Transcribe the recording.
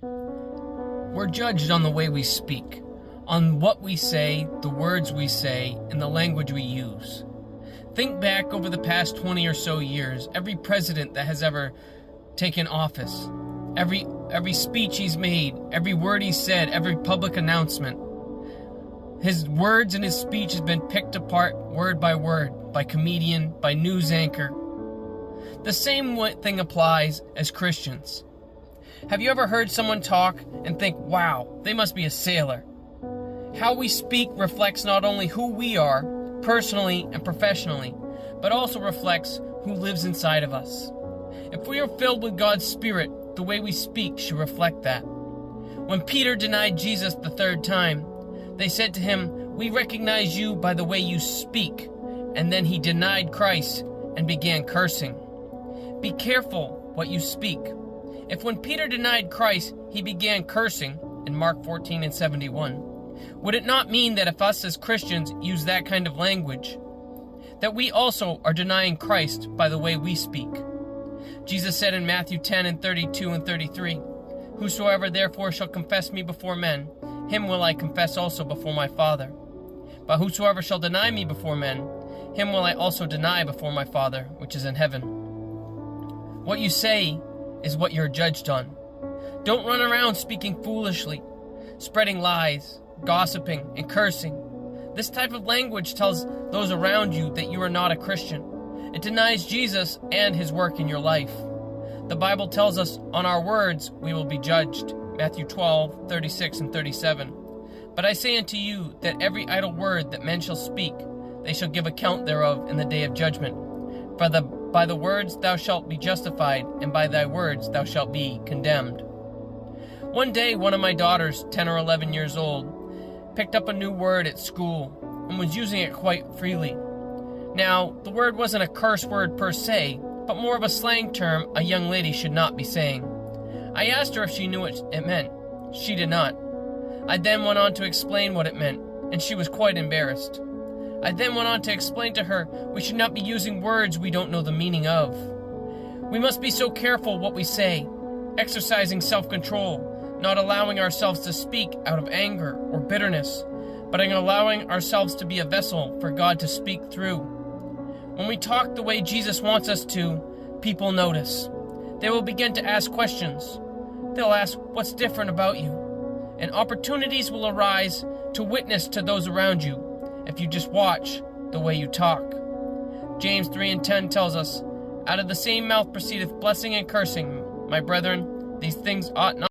We're judged on the way we speak, on what we say, the words we say, and the language we use. Think back over the past 20 or so years, every president that has ever taken office, every speech he's made, every word he said, every public announcement. His words and his speech has been picked apart word by word, by comedian, by news anchor. The same thing applies as Christians. Have you ever heard someone talk and think, wow, they must be a sailor? How we speak reflects not only who we are, personally and professionally, but also reflects who lives inside of us. If we are filled with God's Spirit, the way we speak should reflect that. When Peter denied Jesus the third time, they said to him, "We recognize you by the way you speak." And then he denied Christ and began cursing. Be careful what you speak. If when Peter denied Christ, he began cursing, in Mark 14:71, would it not mean that if us as Christians use that kind of language, that we also are denying Christ by the way we speak? Jesus said in Matthew 10:32 and 33, "Whosoever therefore shall confess me before men, him will I confess also before my Father. But whosoever shall deny me before men, him will I also deny before my Father, which is in heaven." What you say is what you're judged on. Don't run around speaking foolishly, spreading lies, gossiping, and cursing. This type of language tells those around you that you are not a Christian. It denies Jesus and his work in your life. The Bible tells us on our words we will be judged. Matthew 12:36 and 37. "But I say unto you that every idle word that men shall speak, they shall give account thereof in the day of judgment. For by the words thou shalt be justified, and by thy words thou shalt be condemned." One day, one of my daughters, 10 or 11 years old, picked up a new word at school and was using it quite freely. Now, the word wasn't a curse word per se, but more of a slang term a young lady should not be saying. I asked her if she knew what it meant. She did not. I then went on to explain what it meant, and she was quite embarrassed. I then went on to explain to her we should not be using words we don't know the meaning of. We must be so careful what we say, exercising self-control, not allowing ourselves to speak out of anger or bitterness, but in allowing ourselves to be a vessel for God to speak through. When we talk the way Jesus wants us to, people notice. They will begin to ask questions. They'll ask, "What's different about you?" And opportunities will arise to witness to those around you if you just watch the way you talk. James 3:10 tells us, "Out of the same mouth proceedeth blessing and cursing. My brethren, these things ought not